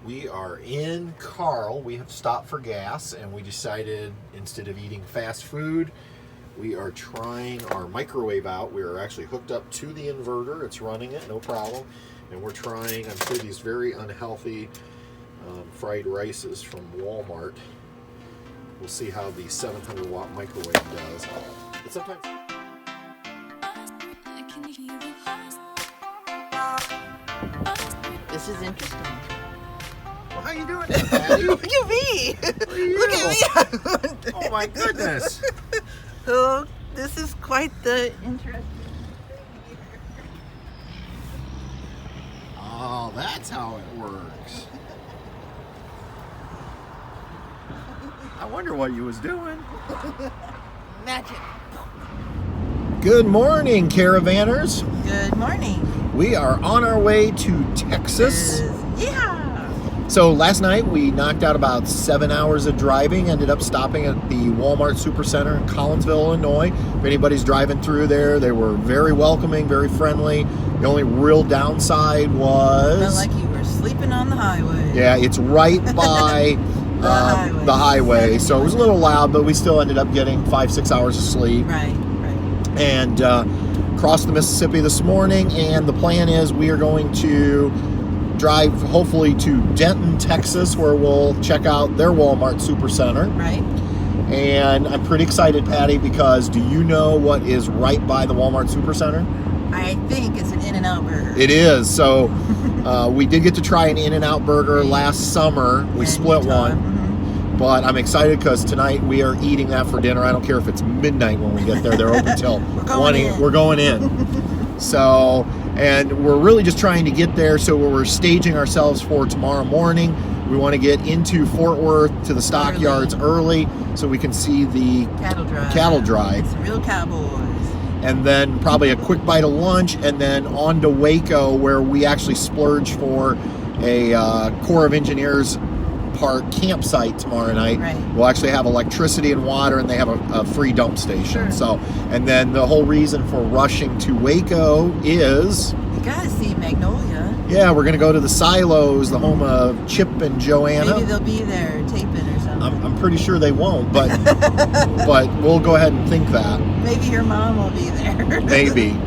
We are in Carl. We have stopped for gas, and we decided instead of eating fast food, we are trying our microwave out. We are actually hooked up to the inverter. It's running it, no problem. And we're trying, I'm sure, these very unhealthy fried rices from Walmart. We'll see how the 700 watt microwave does. But sometimes... This is interesting. Well, how you doing there, Patty? Look at me! Look at me! Oh my goodness! So this is quite the interesting thing. Oh, that's how it works. I wonder what you was doing. Magic. Good morning, caravanners. Good morning. We are on our way to Texas. Yeah. So last night we knocked out about 7 hours of driving, ended up stopping at the Walmart Supercenter in Collinsville, Illinois. If anybody's driving through there, they were very welcoming, very friendly. The only real downside was... Felt like you were sleeping on the highway. Yeah, it's right by the highway. So it was a little loud, but we still ended up getting 5-6 hours of sleep. Right. And crossed the Mississippi this morning, and the plan is we are going to drive hopefully to Denton, Texas, where we'll check out their Walmart Supercenter. Right. And I'm pretty excited, Patty, because do you know what is right by the Walmart Supercenter? I think it's an In-N-Out burger. It is. So we did get to try an In-N-Out burger last summer. We split one. But I'm excited because tonight we are eating that for dinner. I don't care if it's midnight when we get there. They're open till 1 We're going in. So, and we're really just trying to get there. So we're staging ourselves for tomorrow morning. We want to get into Fort Worth to the Stockyards early so we can see the cattle drive. Some real cowboys. And then probably a quick bite of lunch, and then on to Waco, where we actually splurge for a Corps of Engineers Park campsite tomorrow night. Right. We'll actually have electricity and water, and they have a free dump station. Sure. So, and then the whole reason for rushing to Waco is... You gotta see Magnolia. Yeah, we're gonna go to the silos, the home of Chip and Joanna. Maybe they'll be there taping or something. I'm pretty sure they won't, but but we'll go ahead and think that. Maybe your mom will be there. Maybe.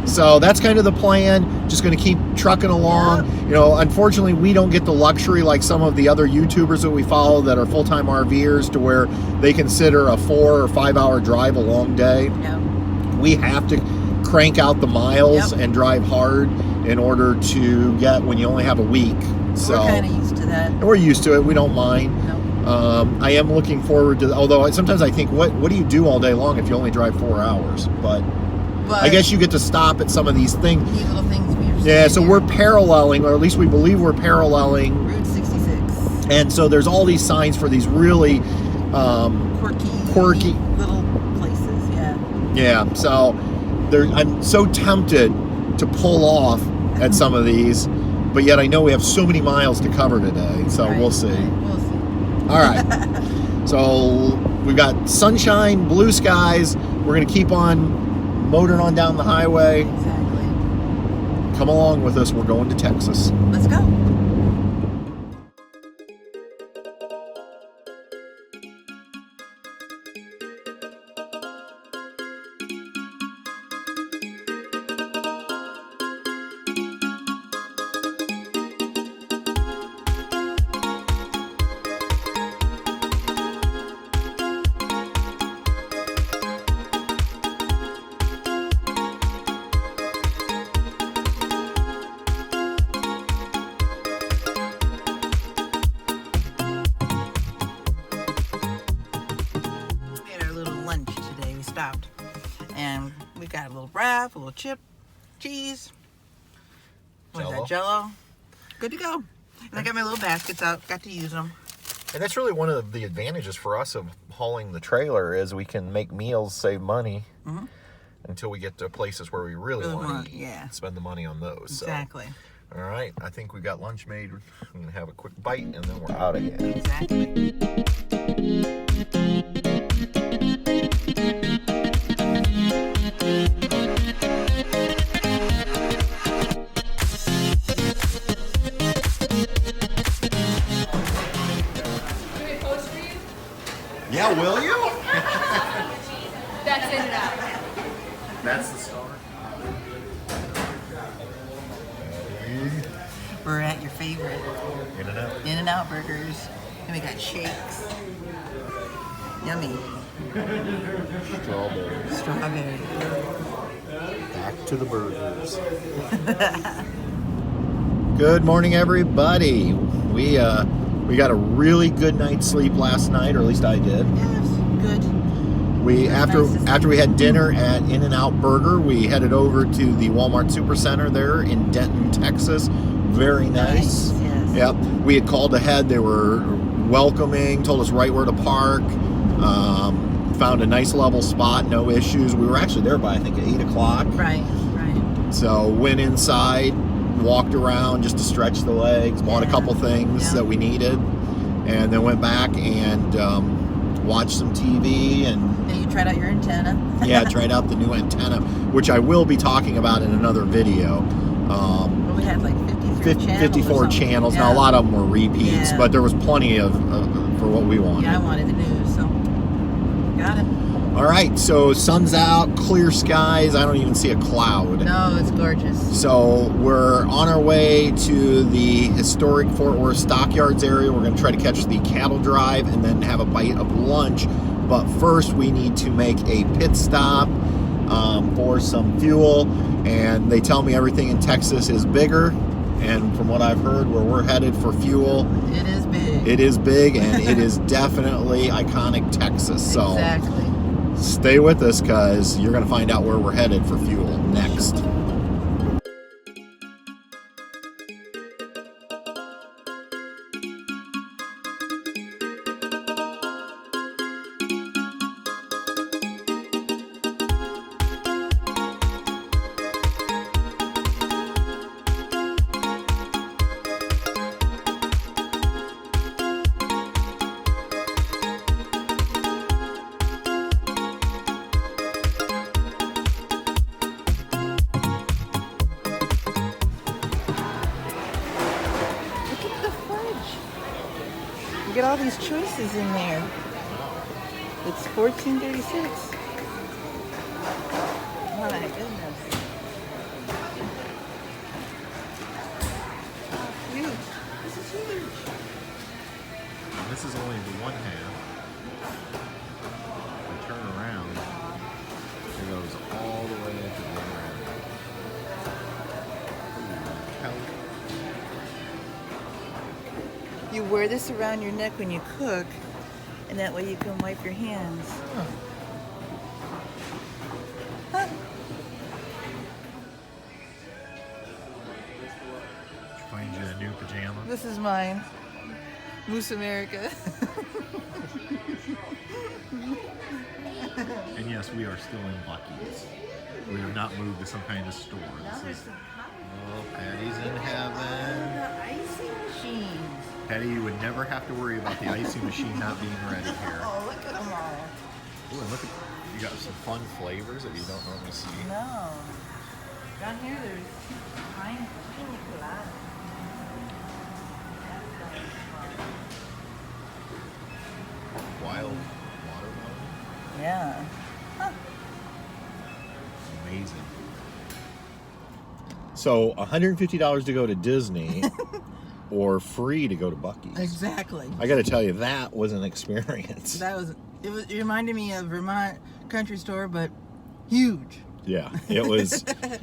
So that's kind of the plan. Just going to keep trucking along. Yep. You know, unfortunately, we don't get the luxury like some of the other YouTubers that we follow that are full-time RVers to where they consider a 4 or 5 hour drive a long day. Yep. We have to crank out the miles and drive hard in order to get when you only have a week. So we're kind of used to that. And we're used to it. We don't mind. Nope. I am looking forward to, although sometimes I think, what do you do all day long if you only drive 4 hours? But I guess you get to stop at some of these things. These little things we Yeah, so we're paralleling, or at least we believe we're paralleling Route 66. And so there's all these signs for these really quirky little places. Yeah, so I'm so tempted to pull off at some of these, but yet I know we have so many miles to cover today, so we'll see. We'll see. All right. So we've got sunshine, blue skies. We're going to keep on motoring on down the highway. Exactly. Come along with us. We're going to Texas. Let's go. Stopped, and we got a little wrap, a little chip, cheese. What is that, Jello? Good to go. And I got my little baskets out, got to use them. And that's really one of the advantages for us of hauling the trailer is we can make meals, save money until we get to places where we really want to eat. Yeah. Spend the money on those. Exactly. So. All right, I think we got lunch made. I'm going to have a quick bite, and then we're out again. Exactly. Yeah, will you? That's In-N-Out. That's the star. We're at your favorite In-N-Out. In-N-Out burgers. And we got shakes. Yummy. Strawberry. Back to the burgers. Good morning, everybody. We got a really good night's sleep last night, or at least I did. Yes, good. We That's after nice to after we had dinner at In-N-Out Burger, we headed over to the Walmart Supercenter there in Denton, Texas. Very nice. Yes. Yep. We had called ahead. They were welcoming, told us right where to park. Found a nice level spot, no issues. We were actually there by I think 8 o'clock. Right. So went inside, walked around just to stretch the legs, bought a couple things that we needed, and then went back and watched some TV and you tried out your antenna. yeah, tried out the new antenna, which I will be talking about in another video. We had like 54 channels. Yeah. Now a lot of them were repeats, Yeah. but there was plenty of for what we wanted. Yeah, I wanted the news, so got it. All right, so sun's out, clear skies. I don't even see a cloud. No, it's gorgeous. So we're on our way to the historic Fort Worth Stockyards area. We're going to try to catch the cattle drive and then have a bite of lunch. But first, we need to make a pit stop for some fuel. And they tell me everything in Texas is bigger. And from what I've heard, where we're headed for fuel, It is big. it is big, and it is definitely iconic Texas. So Exactly. stay with us, because you're going to find out where we're headed for fuel next. Get all these choices in there. It's $14.36. My goodness. Huge. This is huge. This is only the one half. We turn around, it goes all the way to the other end. You wear this around your neck when you cook, and that way you can wipe your hands. Huh. Find you a new pajama. This is mine. Moose America. And yes, we are still in Buc-ee's. We have not moved to some kind of store. This is, oh, Patty's in heaven. The icy machines. Patty, you would never have to worry about the icy machine not being ready here. Oh, look at them all. Ooh, and look at, you got some fun flavors that you don't normally see. No. Down here there's pina colada. Wild watermelon. Yeah. Huh. Amazing. So, $150 to go to Disney, or free to go to Buc-ee's. Exactly. I got to tell you, that was an experience. It reminded me of Vermont Country Store, but huge. Yeah, it was.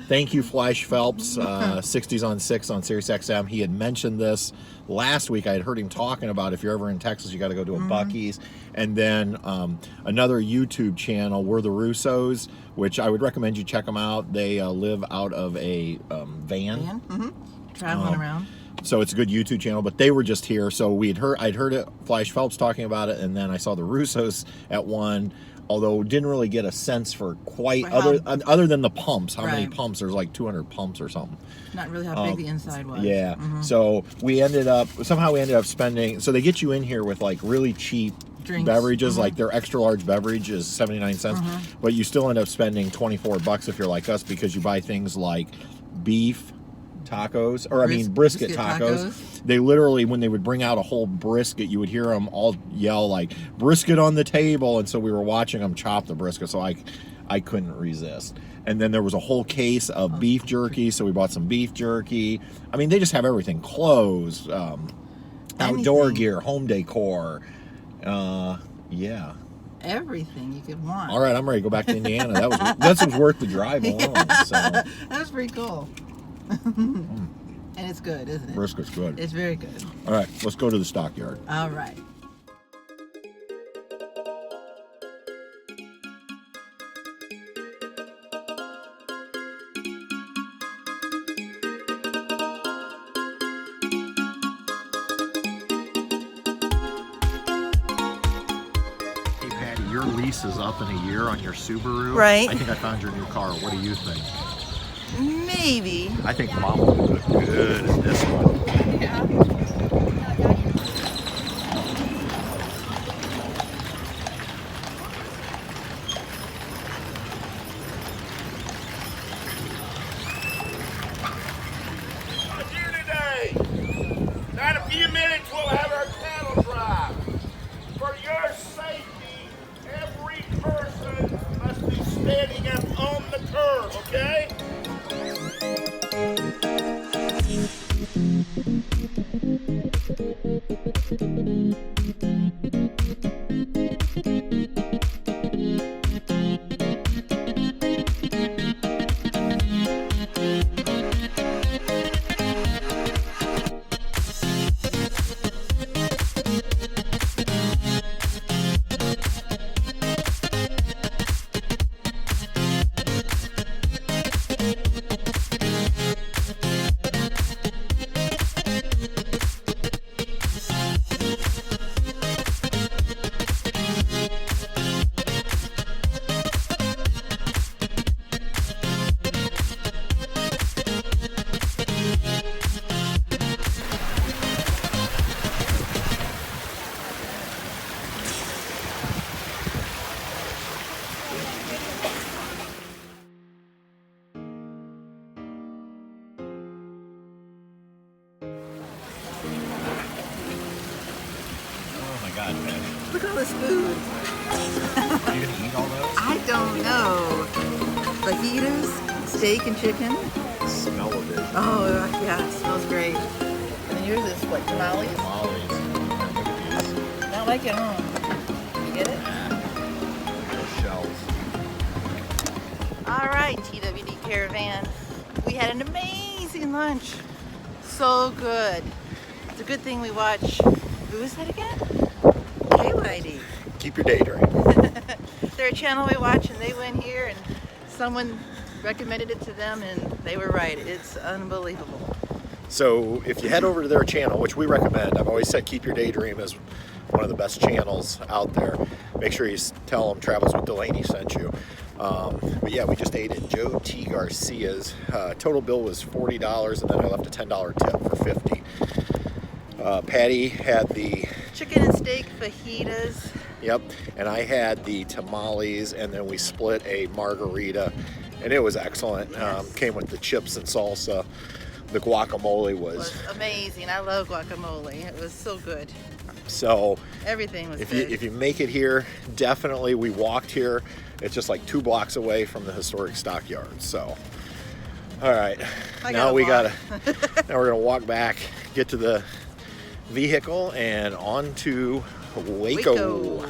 Thank you, Flash Phelps, 60s on 6 on Sirius XM. He had mentioned this last week. I had heard him talking about if you're ever in Texas, you got to go to a Buc-ee's. And then another YouTube channel, We're the Russos, which I would recommend you check them out. They live out of a van. Traveling around. So it's a good YouTube channel, but they were just here. So I'd heard it, Flash Phelps talking about it, and then I saw the Russos at one. Although didn't really get a sense for quite other than the pumps. How many pumps? There's like 200 pumps or something. Not really how big the inside was. Yeah. So we ended up spending. So they get you in here with like really cheap drinks, beverages, like their extra large beverage is 79 cents, but you still end up spending $24 if you're like us, because you buy things like beef tacos, or brisket tacos. they literally, when they would bring out a whole brisket, you would hear them all yell like, "Brisket on the table!" And so we were watching them chop the brisket, so I couldn't resist. And then there was a whole case of beef jerky, so we bought some beef jerky. I mean, they just have everything: clothes, outdoor gear, home decor. Yeah. Everything you could want. All right, I'm ready to go back to Indiana. That was worth the drive alone. So. That was pretty cool. And it's good, isn't it? Brisket's good. It's very good. All right, let's go to the stockyard. All right. Your lease is up in a year on your Subaru. Right. I think I found your new car. What do you think? Maybe. I think Mom will look good in this one. Yeah. Here today. Not a few minutes, we'll have our cattle drive. For your safety, every person must be standing up on the curb, okay? God, man. Look at all this food. Are you gonna eat all those? I don't know. Fajitas, steak and chicken. Smell of it. Oh, yeah, it smells great. And then yours is what, tamales? Tamales. Look at these. Not like it, huh? You get it? Little shells. All right, TWD Caravan. We had an amazing lunch. So good. It's a good thing we watch. Who is that again? KYD. Keep your daydream. They're a channel we watch, and they went here, and someone recommended it to them, and they were right. It's unbelievable. So if you head over to their channel, which we recommend, I've always said Keep Your Daydream is one of the best channels out there. Make sure you tell them Travels with Delaney sent you. But yeah, we just ate at Joe T Garcias. Total bill was $40, and then I left a $10 tip for $50. Patty had the Chicken and steak fajitas. Yep, and I had the tamales, and then we split a margarita, and it was excellent. Yes. Came with the chips and salsa. The guacamole was Amazing. I love guacamole. It was so good. so. Everything was If good. you make it here, definitely. We walked here. It's just like 2 blocks away from the historic stockyards. So, all right, now we're gonna walk back, get to the vehicle, and on to Waco.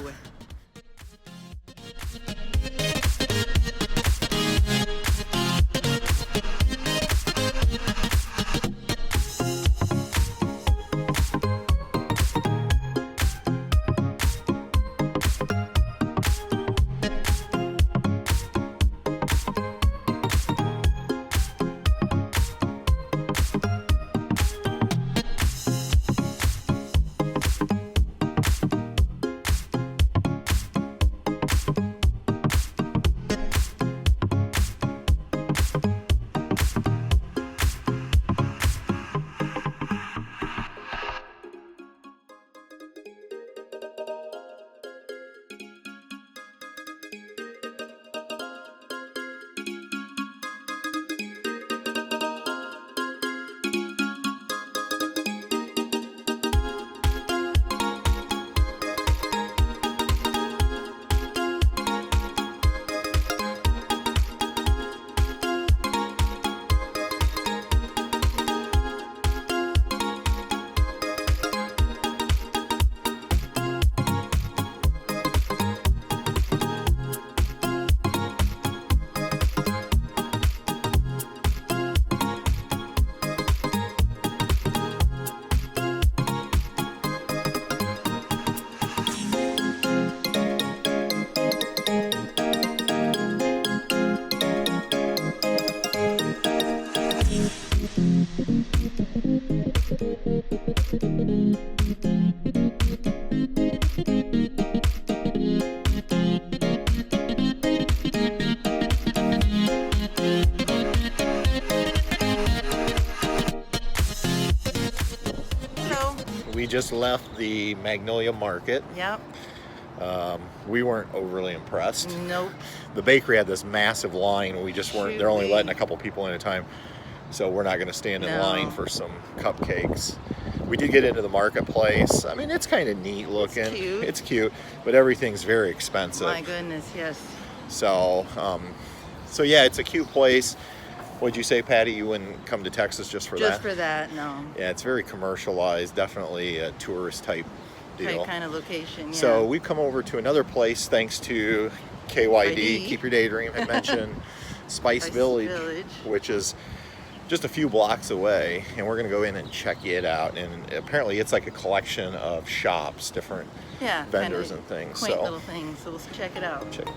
So, We just left the Magnolia Market. yep. We weren't overly impressed. Nope. The bakery had this massive line. We just weren't. They're only Shoot. letting a couple people in at a time, so we're not going to stand in No. line for some cupcakes. We did get into the marketplace. I mean, it's kind of neat looking. cute. It's cute, but everything's very expensive. My goodness, yes. So, so yeah, it's a cute place. What'd you say, Patty? You wouldn't come to Texas just for that? Just for that, no. Yeah, it's very commercialized. Definitely a tourist type deal. Type kind of location, yeah. So we've come over to another place thanks to KYD, KYD. Keep Your Daydream, had mentioned Spice Village, which is just a few blocks away, and we're going to go in and check it out. And apparently it's like a collection of shops, different yeah, vendors kinda and things. Quaint So little things, so we'll check it out. check.